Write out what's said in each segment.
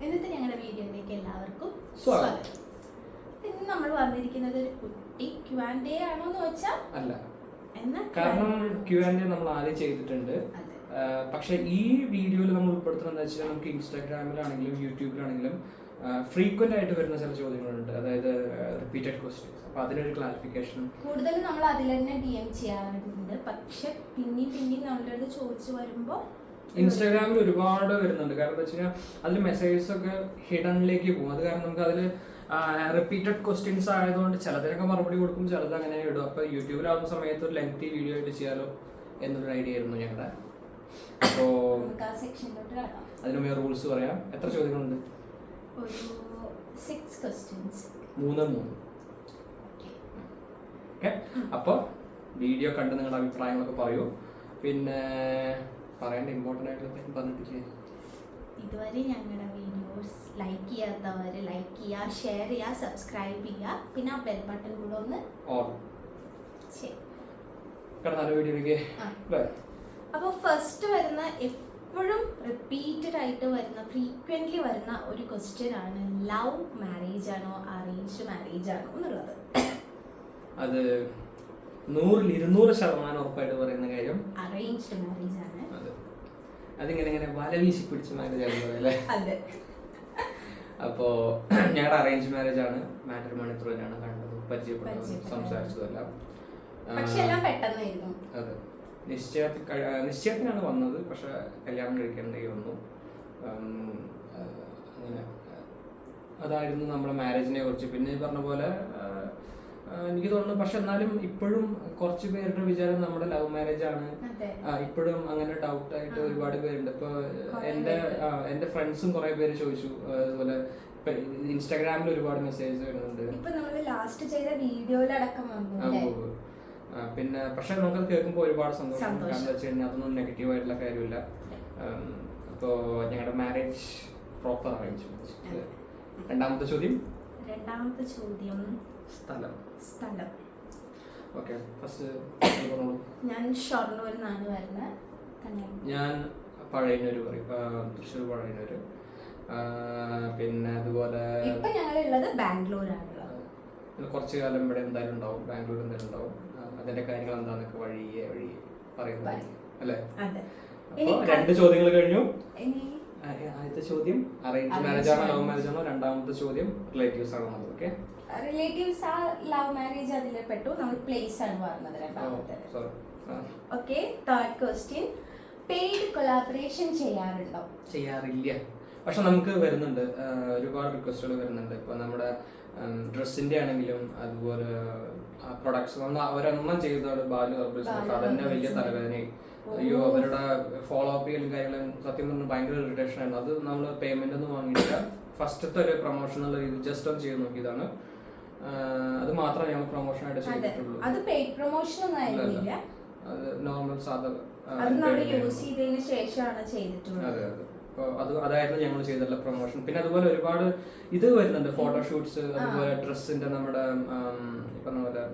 ഇന്നത്തെ ഞങ്ങളുടെ വീഡിയോയിലേക്ക് എല്ലാവർക്കും സ്വാഗതം. ഇന്ന് നമ്മൾ വന്നിരിക്കുന്നത് ഒരു കുട്ടി Q&A ആണോ എന്ന് വെച്ചാൽ അല്ല, കാരണം Q&A നമ്മൾ ആദ്യം ചെയ്തിട്ടുണ്ട്. പക്ഷെ ഈ വീഡിയോയിൽ നമ്മൾ ഉൾപ്പെടുത്തുന്നത് എന്താ വെച്ചാൽ നമുക്ക് ഇൻസ്റ്റാഗ്രാമിലാണെങ്കിലും യൂട്യൂബിലാണെങ്കിലും ഫ്രീക്വന്റ് ആയിട്ട് വരുന്ന ചില ചോദ്യങ്ങളുണ്ട്, അതായത് റിപ്പീറ്റഡ് ക്വസ്റ്റ്യൻസ്. അപ്പൊ അതിനൊരു ക്ലാരിഫിക്കേഷൻ കൂടുതൽ നമ്മൾ അതിൽ തന്നെ DM ചെയ്യാറുണ്ട്. പക്ഷെ പിന്നെയും നമ്മളുടെ അടുത്ത് ചോദിച്ചു വരുമ്പോൾ ഇൻസ്റ്റാഗ്രാമിൽ ഒരുപാട് വരുന്നുണ്ട്. കാരണം എന്താ വെച്ച് കഴിഞ്ഞാൽ അതിൽ മെസ്സേജസ് ഒക്കെ ഹിഡനിലേക്ക് പോകും. അത് കാരണം നമുക്ക് അതിൽ റിപ്പീറ്റഡ് ക്വസ്റ്റ്യൻസ് ആയതുകൊണ്ട് ചിലതിനൊക്കെ മറുപടി കൊടുക്കും, ചിലത് അങ്ങനെ ഇടും. അപ്പൊ യൂട്യൂബിലാവുന്ന സമയത്ത് ഒരു ലെങ്തി വീഡിയോ ആയിട്ട് ചെയ്യാലോ എന്നൊരു ഐഡിയ ആയിരുന്നു ഞങ്ങളുടെ. അപ്പോ അതിന് റൂൾസ് പറയാം. എത്ര ചോദ്യങ്ങളുണ്ട്? 6 questions. 3. ഓക്കെ, അപ്പോൾ വീഡിയോ കണ്ട് നിങ്ങളുടെ അഭിപ്രായങ്ങളൊക്കെ പറയൂ. പിന്നെ പറയേണ്ട ഇമ്പോർട്ടൻ്റ് ആയിട്ടുള്ള പറഞ്ഞിട്ടില്ലേ? ഇതുവരെ ഞങ്ങളുടെ വീഡിയോസ് ലൈക്ക് ചെയ്യാത്തവർ ലൈക്ക് ചെയ്യുക, ഷെയർ ചെയ്യുക, സബ്സ്ക്രൈബ് ചെയ്യുക, പിന്നെ ആ ബെൽ ബട്ടൺ കൂടെ ഒന്ന് അപ്പോൾ ഫസ്റ്റ് വരുന്ന എപ്പോഴും റിപ്പീറ്റഡ് ആയിട്ട് വരുന്ന ഫ്രീക്വൻ്റ്ലി വരുന്ന ഒരു ക്വസ്റ്റ്യൻ ആണ്, ലവ് മാരേജ് ആണോ അറേഞ്ച്ഡ് മാരേജ് ആണോ എന്നുള്ളത്. അത് 100% ഉറപ്പായിട്ട് പറയുന്ന കാര്യം അറേഞ്ച്ഡ് മാരേജ് ആണ്. അതിങ്ങനെ വല വീശി പിടിച്ച മാരേജ് ആണല്ലേ? അതെ. അപ്പോ ഞങ്ങളുടെ അറേഞ്ച് മാരേജ് ആണ്. മാട്രിമോണി ത്രൂവിലാണ് കണ്ടത്, പരിചയപ്പെട്ടത്, സംസാരിച്ചതെല്ലാം. പക്ഷെ എല്ലാം പെട്ടെന്നായിരുന്നു. അതെ, നിശ്ചയത്തിനാണ് വന്നത്, പക്ഷെ കല്യാണം കഴിക്കേണ്ടി വന്നു. അങ്ങനെ അതായിരുന്നു നമ്മുടെ മാരേജിനെ കുറിച്ച്. പിന്നെ ഈ പറഞ്ഞ പോലെ എനിക്ക് തോന്നുന്നു. പക്ഷെ എന്നാലും ഇപ്പോഴും കുറച്ച് പേരുടെ വിചാരം നമ്മുടെ ലവ് മാരേജ് ആണ്. ഇപ്പോഴും അങ്ങനെ ഡൗട്ട് ആയിട്ട് ഒരുപാട് പേരുണ്ട്. ഇപ്പൊ എന്റെ ഫ്രണ്ട്സും കുറെ പേര് ചോദിച്ചു. അതുപോലെ ഇൻസ്റ്റാഗ്രാമിൽ ഒരുപാട് മെസ്സേജ് വരുന്നുണ്ട്. പിന്നെ പക്ഷെ നമുക്കത് കേൾക്കുമ്പോൾ ഒരുപാട് സന്തോഷം. കാരണം എന്താ വെച്ച് കഴിഞ്ഞാൽ അതൊന്നും നെഗറ്റീവ് ആയിട്ടുള്ള കാര്യമില്ല. അപ്പോ ഞങ്ങളുടെ മാരേജ് പ്രോപ്പർ അറേഞ്ച്മെന്റ്. രണ്ടാമത്തെ ചോദ്യം സ്ഥലം. ഓക്കേ, ഫസ്റ്റ് ഞാൻ ഷൊർണൂരിൽ നിന്നാണ് വരുന്നത്. ഞാൻ പഴയന്നൂർ പറയും, തൃശ്ശൂർ പഴയന്നൂർ. പിന്നെ അതുപോലെ ഇപ്പൊ ഞങ്ങളുള്ളത് ബാംഗ്ലൂരാണ്. കുറച്ചു കാലം ഇവിടെ എന്തായാലും ഉണ്ടാവും, ബാംഗ്ലൂർ എന്തായാലും ഉണ്ടാവും. അതിന്റെ കാര്യങ്ങൾ എന്താന്നൊക്കെ വഴിയെ പറയുന്നത് അല്ലേ? അപ്പൊ 2 ചോദ്യങ്ങൾ കഴിഞ്ഞു. ആദ്യത്തെ ചോദ്യം അറേഞ്ച് മാരേജ് ആണോ ലവ് മാരേജ് ആണോ? രണ്ടാമത്തെ ചോദ്യം റിലേറ്റീവ്സ് ആണോ? ഓക്കെ, റിലേറ്റീവ്സ് ആ ലവ് മാരേജ് അതിൽ പെട്ടു. നമ്മൾ പ്ലേസ് ആണ് പറഞ്ഞത് രണ്ടാമത്തെ. Okay, third question, paid collaboration ചെയ്യാറില്ല? പക്ഷെ നമുക്ക് വരുന്നുണ്ട്, ഒരുപാട് റിക്വസ്റ്റുകൾ വരുന്നുണ്ട്. ഇപ്പൊ നമ്മുടെ ഡ്രസ്സിന്റെ ആണെങ്കിലും അതുപോലെ പ്രൊഡക്ട്സ് ഒരെണ്ണം ചെയ്യുന്നതാണ് ബാലു ഹെർബൽസ്. അതന്നെ വലിയ തലവേദനയായി. അയ്യോ, അവരുടെ ഫോളോ അപ്പ് ചെയ്യലും കാര്യങ്ങളും സത്യം പറഞ്ഞാൽ ഭയങ്കര ഇറിറ്റേഷൻ ആയിരുന്നു. അത് നമ്മൾ പേയ്മെന്റ് ഒന്നും വാങ്ങിയില്ല, ഫസ്റ്റത്തെ ഒരു പ്രൊമോഷൻ എന്നുള്ള രീതി ജസ്റ്റ് ഒന്ന് ചെയ്ത് നോക്കിയതാണ്. അത് മാത്രമേ ഞങ്ങൾ പ്രൊമോഷൻ ആയിട്ട് ചെയ്തിട്ടുള്ളൂ. അത് പെയ്ഡ് പ്രൊമോഷൻ ഒന്നും ആയിരുന്നില്ല, അത് നോർമൽ സാധാ യൂസ് ചെയ്തതിന് ശേഷമാണ് ചെയ്തിട്ടുള്ളത്. അതെ അതെ. അപ്പോൾ അതായിരുന്നു ഞങ്ങൾ ചെയ്തിട്ടുള്ള പ്രൊമോഷൻ. പിന്നെ അതുപോലെ ഒരുപാട് ഇത് വരുന്നുണ്ട്, ഫോട്ടോഷൂട്ട്സ്, അതുപോലെ ഡ്രസ്സിന്റെ നമ്മുടെ പറഞ്ഞ പോലെ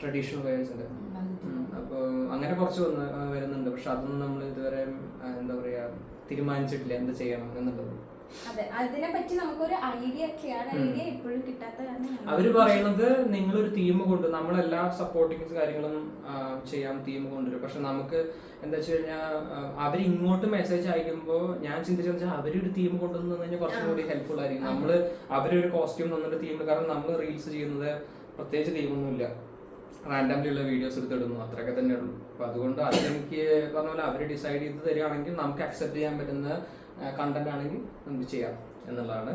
ട്രഡീഷണൽ വെയേഴ്സിന്റെ. അപ്പോൾ അങ്ങനെ കുറച്ച് വരുന്നുണ്ട്. പക്ഷെ അതൊന്നും നമ്മൾ ഇതുവരെ എന്താ പറയാ തീരുമാനിച്ചിട്ടില്ല എന്ത് ചെയ്യണം എന്നുള്ളത്. അവര് പറയുന്നത് നിങ്ങളൊരു തീം കൊണ്ട് നമ്മളെല്ലാ സപ്പോർട്ടിങ് കാര്യങ്ങളും ചെയ്യാൻ തീം കൊണ്ടുവരും. പക്ഷെ നമുക്ക് എന്താ വെച്ച് കഴിഞ്ഞാൽ അവര് ഇങ്ങോട്ട് മെസ്സേജ് അയക്കുമ്പോൾ ഞാൻ ചിന്തിച്ചെന്ന് വെച്ചാൽ അവരൊരു തീം കൊണ്ടുവന്നു കഴിഞ്ഞാൽ കുറച്ചും കൂടി ഹെൽപ്ഫുൾ ആയിരിക്കും. നമ്മള് അവരൊരു കോസ്റ്റ്യൂം തന്നിട്ട് തീം, കാരണം നമ്മൾ റീൽസ് ചെയ്യുന്നത് പ്രത്യേകിച്ച് തീമൊന്നുമില്ല, റാൻഡംലി ഉള്ള വീഡിയോസ് എടുത്തിടുന്നു, അത്രയൊക്കെ തന്നെ ഉള്ളൂ. അപ്പൊ അതുകൊണ്ട് അതെനിക്ക് പറഞ്ഞ പോലെ അവര് ഡിസൈഡ് ചെയ്ത് തരികയാണെങ്കിൽ നമുക്ക് അക്സെപ്റ്റ് ചെയ്യാൻ പറ്റുന്ന കണ്ടന്റ് ആണെങ്കിൽ നമുക്ക് ചെയ്യാം എന്നുള്ളതാണ്.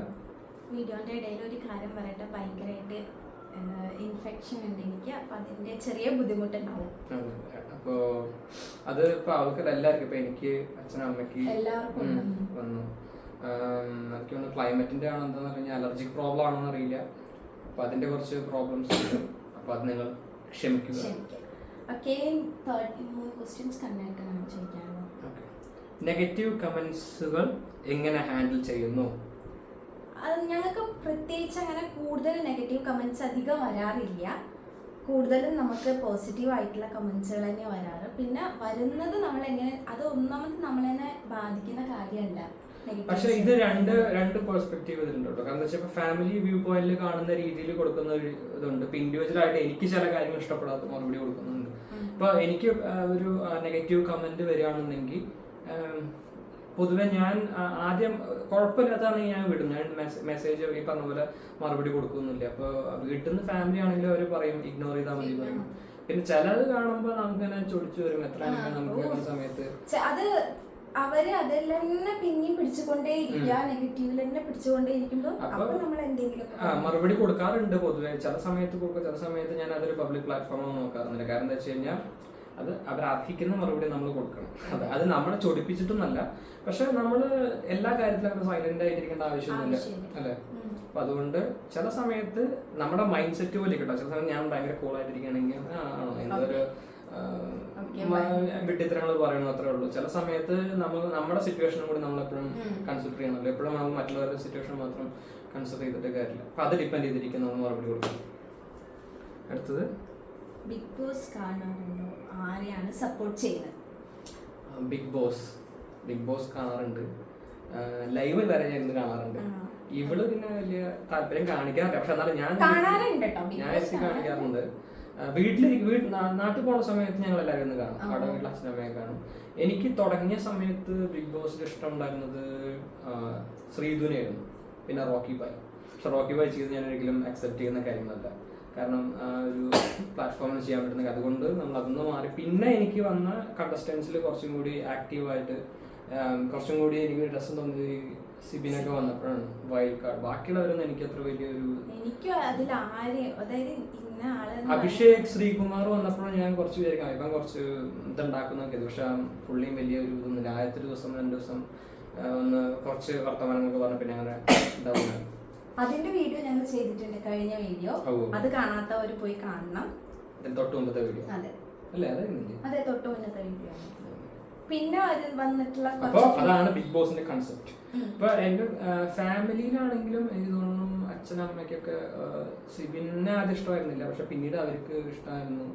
വീഡിയോന്റെ ഇടയിൽ ഒരു കാര്യം പറയട്ടെ, ഭയങ്കരമായിട്ട് ഇൻഫെക്ഷൻ ഉണ്ട് എനിക്ക്. അപ്പൊ അതിന്റെ ചെറിയ ബുദ്ധിമുട്ടുണ്ടാവും. അപ്പോ അത് ഇപ്പൊ അവർക്ക് എല്ലാവർക്കും, ഇപ്പൊ എനിക്ക് അച്ഛനും അമ്മയ്ക്ക് വന്നു. എനിക്ക് തോന്നുന്നു ക്ലൈമറ്റിന്റെ ആണോ എന്താന്ന് പറഞ്ഞാൽ അലർജിക് പ്രോബ്ലം ആണോന്ന് അറിയില്ല. അപ്പൊ അതിന്റെ കുറച്ച് പ്രോബ്ലംസ് ഉണ്ട്. അപ്പൊ അത് നിങ്ങൾ ക്ഷമിക്കുക. നെഗറ്റീവ് കമന്റ്സുകൾ എങ്ങനെ ഹാൻഡിൽ ചെയ്യുന്നു? ഞങ്ങൾക്ക് പ്രത്യേകിച്ച് അങ്ങനെ കൂടുതൽ നെഗറ്റീവ് കമന്റ്സ് അധികം വരാറില്ല. കൂടുതലും നമുക്ക് പോസിറ്റീവ് ആയിട്ടുള്ള കമന്റ്സുകൾ തന്നെ വരാറ്. പിന്നെ വരുന്നത് നമ്മളെങ്ങനെ, അത് ഒന്നാമത് നമ്മളെന്നെ ബാധിക്കുന്ന കാര്യമല്ല. പക്ഷെ ഇത് രണ്ട് പെർസ്പെക്റ്റീവ് ഇതിലുണ്ട് കേട്ടോ. കാരണം എന്താ വെച്ചാൽ ഫാമിലി വ്യൂ പോയിന്റിൽ കാണുന്ന രീതിയിൽ കൊടുക്കുന്ന ഒരു ഇതുണ്ട്. ഇപ്പൊ ഇൻഡിവിജ്വൽ ആയിട്ട് എനിക്ക് ചില കാര്യങ്ങൾ ഇഷ്ടപ്പെടാത്ത മറുപടി കൊടുക്കുന്നുണ്ട്. ഇപ്പൊ എനിക്ക് ഒരു നെഗറ്റീവ് കമന്റ് വരികയാണെന്നുണ്ടെങ്കിൽ പൊതുവെ ഞാൻ ആദ്യം കുഴപ്പമില്ലാത്തതാണെങ്കിൽ ഞാൻ വിടും. ഞാൻ മെസ്സേജ് ഈ പറഞ്ഞ പോലെ മറുപടി കൊടുക്കുന്നില്ല. അപ്പൊ വീട്ടിൽ നിന്ന് ഫാമിലി ആണെങ്കിലും അവർ പറയും ഇഗ്നോർ ചെയ്താൽ മതി പറയും. പിന്നെ ചിലത് കാണുമ്പോ നമുക്ക് തന്നെ ചൊടിച്ചു വരും. എത്ര നമുക്ക് സമയത്ത് അത് അവര് അതെല്ലാം പിന്നെയും പിടിച്ചുകൊണ്ടേ ഇരിക്കുക, നെഗറ്റീവിൽ തന്നെ പിടിച്ചുകൊണ്ടേ ഇരിക്കുമ്പോ നമ്മൾ എന്തെങ്കിലും മറുപടി കൊടുക്കാറുണ്ട് പൊതുവെ. ചില സമയത്ത് കൊടുക്കും, ചില സമയത്ത് ഞാൻ അതൊരു പബ്ലിക് പ്ലാറ്റ്ഫോമോ നോക്കാറുന്നില്ല. കാരണം എന്താ വെച്ച് കഴിഞ്ഞാൽ അത് അവർ അർഹിക്കുന്ന മറുപടി നമ്മൾ കൊടുക്കണം. അത് നമ്മളെ ചൊടിപ്പിച്ചിട്ടൊന്നല്ല, പക്ഷെ നമ്മൾ എല്ലാ കാര്യത്തിലും അങ്ങനെ സൈലന്റ് ആയിട്ടിരിക്കേണ്ട ആവശ്യമൊന്നുമില്ല അല്ലെ. അപ്പൊ അതുകൊണ്ട് ചില സമയത്ത് നമ്മുടെ മൈൻഡ് സെറ്റ് പോലെ കിട്ടാം. ചില സമയത്ത് ഞാൻ ഭയങ്കര കൂൾ ആയിട്ടിരിക്കുകയാണെങ്കിൽ എന്തൊരു വിഡ്ഢിത്തരങ്ങൾ പറയണു അത്രേ ഉള്ളൂ. ചില സമയത്ത് നമ്മുടെ സിറ്റുവേഷനും കൂടി നമ്മൾ എപ്പോഴും കൺസിഡർ ചെയ്യണമല്ലോ. എപ്പോഴും നമ്മൾ മറ്റുള്ളവരുടെ സിറ്റുവേഷൻ മാത്രം കൺസിഡർ ചെയ്തിട്ട് കാര്യമില്ല. അപ്പൊ അത് ഡിപ്പെൻഡ് ചെയ്തിരിക്കും നമ്മൾ മറുപടി കൊടുക്കണം. അടുത്തത് ബിഗ് ബോസ് കാണാറുണ്ടോ? ആരെയാണ് സപ്പോർട്ട് ചെയ്യുന്നത്? ബിഗ് ബോസ് കാണാറുണ്ട്. ലൈവിൽ വരെ ഞാൻ ഇന്ന് കാണാറുണ്ട്. ഇവള് പിന്നെ വലിയ താല്പര്യം കാണിക്കാറില്ല. പക്ഷെ എന്നാലും ഞാൻ കാണിക്കാറുണ്ട്. നാട്ടിൽ പോകുന്ന സമയത്ത് ഞങ്ങൾ എല്ലാവരും ഒന്ന് കാണും. അവിടെ വീട്ടിൽ അച്ഛനമ്മയെ കാണും. എനിക്ക് തുടങ്ങിയ സമയത്ത് ബിഗ് ബോസിൽ ഇഷ്ടം ഉണ്ടായിരുന്നത് ശ്രീധുനായിരുന്നു, പിന്നെ റോക്കി ബായ്. പക്ഷെ റോക്കി ബായ് ചെയ്ത് ഞാൻ ഒരിക്കലും അക്സെപ്റ്റ് ചെയ്യുന്ന കാര്യമല്ല. കാരണം ഒരു പ്ലാറ്റ്ഫോമിൽ ചെയ്യാൻ പറ്റുന്ന അതുകൊണ്ട് നമ്മൾ അതൊന്ന് മാറി. പിന്നെ എനിക്ക് വന്ന കണ്ടസ്റ്റൻസിൽ കുറച്ചും കൂടി ആക്റ്റീവായിട്ട് കുറച്ചും കൂടി എനിക്ക് രസം തോന്നിയത് സിബിനൊക്കെ വന്നപ്പോഴാണ്, വൈൽഡ് കാർഡ്. ബാക്കിയുള്ളവരൊന്നും എനിക്ക് അത്ര വലിയൊരു അഭിഷേക് ശ്രീകുമാർ വന്നപ്പോഴും ഞാൻ കുറച്ച് വിചാരിക്കാം ഇപ്പം കുറച്ച് ഇതുണ്ടാക്കുന്നൊക്കെ. പക്ഷെ പുള്ളിയും വലിയൊരു ഇതൊന്നുമില്ല. ആദ്യത്തെ ദിവസം 2 ദിവസം ഒന്ന് കുറച്ച് വർത്തമാനങ്ങളൊക്കെ പറഞ്ഞ പിന്നെ അങ്ങനെ ഇതാവുന്നു. അതിന്റെ വീഡിയോ ഞങ്ങൾ ചെയ്തിട്ടുണ്ട്, കഴിഞ്ഞ വീഡിയോ. അത് കാണാത്തവർ പോയി കാണണം. തൊട്ട് മുമ്പത്തെ വീഡിയോ അതെ, തൊട്ട് മുന്നത്തെ വീഡിയോ. പിന്നെ വന്നിട്ടുള്ള അതാണ് ബിഗ് ബോസിന്റെ കൺസെപ്റ്റ്. ഇപ്പൊ എന്റെ ഫാമിലിയിലാണെങ്കിലും എനിക്ക് തോന്നുന്നു അച്ഛനമ്മയ്ക്കൊക്കെ സിബിനെ ആദ്യം ഇഷ്ടമായിരുന്നില്ല, പക്ഷെ പിന്നീട് അവർക്ക് ഇഷ്ടമായിരുന്നു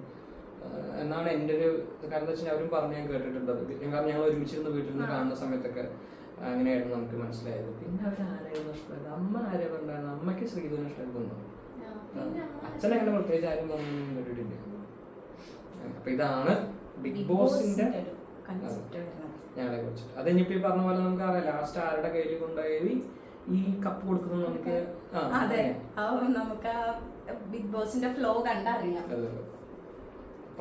എന്നാണ് എൻ്റെ ഒരു. കാരണം എന്താ വെച്ചാൽ അവരും പറഞ്ഞ് ഞാൻ കേട്ടിട്ടുള്ളത്. കാരണം ഞങ്ങൾ ഒരുമിച്ചിരുന്ന് വീട്ടിൽ നിന്ന് കാണുന്ന സമയത്തൊക്കെ അങ്ങനെയായിരുന്നു നമുക്ക് മനസ്സിലായത്. പിന്നെ അവരാരായിരുന്നു ഇഷ്ടമായത്? അമ്മ ആരെയും ഉണ്ടായിരുന്നു. അമ്മയ്ക്ക് ശ്രീധുവിനെ ഇഷ്ടമായിരുന്നു. അച്ഛനങ്ങനെ പ്രത്യേകിച്ച് ആരും പറഞ്ഞൊന്നും കേട്ടിട്ടില്ല. അപ്പൊ ഇതാണ് ബിഗ് ബോസിന്റെ ഞങ്ങളെ കുറിച്ച്. അത് ഇനിയിപ്പോ ഈ പറഞ്ഞ പോലെ നമുക്ക് അറിയാം ലാസ്റ്റ് ആരുടെ കയ്യിൽ കൊണ്ടുപോയി ഈ കപ്പ് കൊടുക്കുന്നത് നമുക്ക്. നമുക്ക് ബിഗ് ബോസിന്റെ ഫ്ലോ കണ്ടറിയാം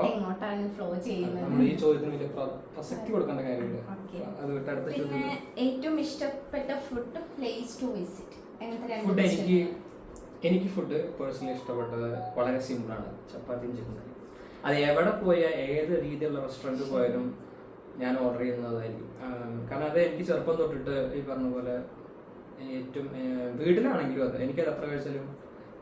എങ്ങോട്ടാണ് ഫ്ലോ ചെയ്യുന്നത്. നമ്മൾ ഈ ചോദ്യത്തിന് വലിയ പ്രസക്തി കൊടുക്കേണ്ട കാര്യമില്ല. അത് വിട്ട് അടുത്ത ചോദ്യം. ഏറ്റവും ഇഷ്ടപ്പെട്ട food, place to visit. Food എനിക്ക് ഫുഡ് പേഴ്സണലി ഇഷ്ടപ്പെട്ടത് വളരെ സിമ്പിളാണ്, ചപ്പാത്തിയും ചിക്കൻ കറി. അത് എവിടെ പോയാൽ ഏത് രീതിയിലുള്ള റെസ്റ്റോറൻറ്റ് പോയാലും ഞാൻ ഓർഡർ ചെയ്യുന്നതായിരിക്കും. കാരണം അത് എനിക്ക് ചെറുപ്പം തൊട്ടിട്ട് ഈ പറഞ്ഞ പോലെ ഏറ്റവും വീട്ടിലാണെങ്കിലും അതെ എനിക്കത് എത്ര കഴിച്ചാലും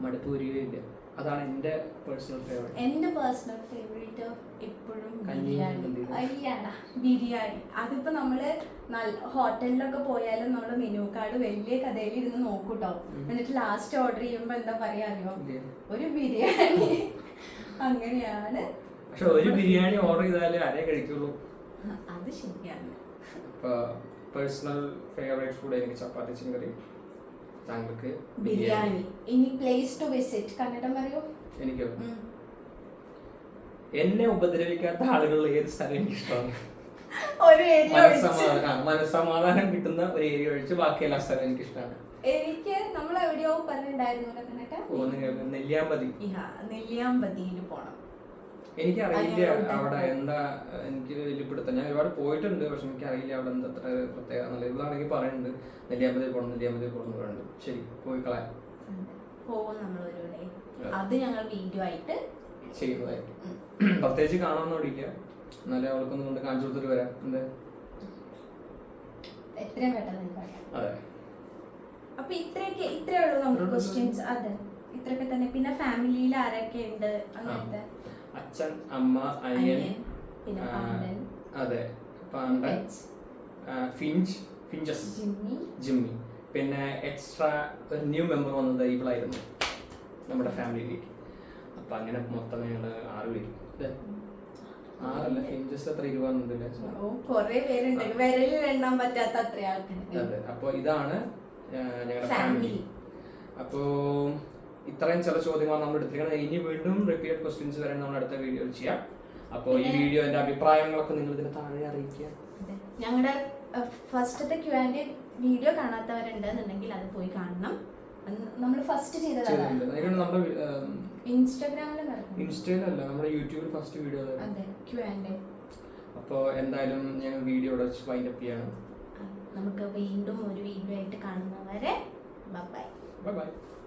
മടുപ്പ് വരികയില്ല. അതാണ് എൻ്റെ പേഴ്സണൽ ഫേവറേറ്റ്. എൻ്റെ പേഴ്സണൽ ഫേവറേറ്റ് എപ്പോഴും ബിരിയാണി. അതിപ്പോൾ നമ്മൾ ഹോട്ടലിലൊക്കെ പോയാലും നമ്മൾ മെനു കാർഡ് വലിയ കഥയിൽ ഇരുന്ന് നോക്കൂട്ടോ. എന്നിട്ട് ലാസ്റ്റ് ഓർഡർ ചെയ്യുമ്പോൾ എന്താ പറയാ അറിയോ? ഒരു ബിരിയാണി. അങ്ങനെയാണ്. പക്ഷെ ഒരു ബിരിയാണി ഓർഡർ ചെയ്താലേ ആരേ കഴിക്കുള്ളൂ. അത് ശരിയാണ്. പേഴ്സണൽ ഫേവറേറ്റ് ഫുഡ് എനിക്ക് ചപ്പാത്തി ചിക്കൻ കറി, താങ്കൾക്ക് ബിരിയാണി. ഇനി പ്ലേസ് ടു വിസിറ്റ് കന്നഡം പറയൂ. എനിക്കോ? എന്നെ ഉപദ്രവിക്കാത്ത ആളുകളുള്ള ഏത് സ്ഥലം എനിക്കിഷ്ടമാണ്. മനസ്സമാധാനം കിട്ടുന്ന ഒരു ഏരിയ ഒഴിച്ച് ബാക്കി എല്ലാ സ്ഥലവും എനിക്കിഷ്ടമാണ്. എനിക്ക് നമ്മൾ എവിടെയോ പറഞ്ഞിട്ടുണ്ടായിരുന്നു നെല്ലിയാമ്പതിയിൽ പോണം. എനിക്കറിയില്ല അവിടെ എന്താ, എനിക്ക് വലിയ പിടുത്തം. ഞാൻ ഒരുപാട് പോയിട്ടുണ്ട്, പക്ഷെ എനിക്കറിയില്ല അവിടെ എന്താ അത്ര പ്രത്യേക. നല്ല ഇതാണെങ്കിൽ പറയുന്നുണ്ട് നെല്ലിയാമ്പതി പോകണം പറയുന്നുണ്ട്. ശരി, പോയി കളയാം. അത് ഞങ്ങൾ വീഡിയോ ആയിട്ട് ചെയ്യുന്നതായിരിക്കും. പ്രത്യേകിച്ച് കാണാമെന്നോടില്ല, എന്നാലും അവൾക്കൊന്നും കൊണ്ട് കാണിച്ചു കൊടുത്തിട്ട് വരാം. എന്താ എത്രയും പെട്ടെന്ന്. അതെ, അപ്പൊ ഇത്രേ ഉള്ളൂ നമുക്ക് ക്വസ്റ്റ്യൻസ്. അതെ, ഇത്രയൊക്കെ തന്നെ. പിന്നെ ഫാമിലിയിൽ ആരൊക്കെ ഉണ്ട്? അങ്ങനത്തെ അച്ഛൻ, അമ്മ, അനിയൻ, അതെ പാണ്ഡൻ, ഫിഞ്ചസ്, ജിമ്മി. പിന്നെ എക്സ്ട്രാ ഒരു ന്യൂ മെമ്പർ വന്നത് ഇവളായിരുന്നു നമ്മുടെ ഫാമിലിയിലേക്ക്. അപ്പൊ അങ്ങനെ മൊത്തം ഞങ്ങള് 6 പേര്. 6 hinges എത്ര 20 ഓ കൊറേ പേരുണ്ട്, വിരലിൽ എണ്ണാൻ പറ്റാത്ത അത്ര ആൾക്കാർ. അതെ, അപ്പൊ ഇതാണ് ഞങ്ങളുടെ ഫാമിലി. അപ്പോ ഇത്രയും ചില ചോദ്യങ്ങളാണ് നമ്മൾ എടുത്തിരിക്കുന്നത്. ഇനി വീണ്ടും റിപ്പീറ്റഡ് ക്വസ്റ്റ്യൻസ് വരെ നമ്മൾ അടുത്ത വീഡിയോ ചെയ്യാം. അപ്പോൾ ഈ വീഡിയോന്റെ അഭിപ്രായങ്ങളൊക്കെ നിങ്ങൾ ഇതിന് താഴെ അറിയിക്കുക. ഞങ്ങളുടെ ഫസ്റ്റത്തെ Q&A വീഡിയോ കാണാത്തവരുണ്ടെന്നുണ്ടെങ്കിൽ അത് പോയി കാണണം. നമ്മൾ ഫസ്റ്റ് ചെയ്തതാണ് ഇൻസ്റ്റയിലല്ല, നമ്മുടെ യൂട്യൂബിൽ ഫസ്റ്റ് വീഡിയോ. അതെ, Q&A. അപ്പോൾ എന്തായാലും ഞങ്ങൾ വീഡിയോ വൈൻഡ് അപ്പ് ചെയ്യണം. നമുക്ക് വീണ്ടും ഒരു വീഡിയോ ആയിട്ട് കാണുന്നവരെ ബൈ ബൈ. Bye bye.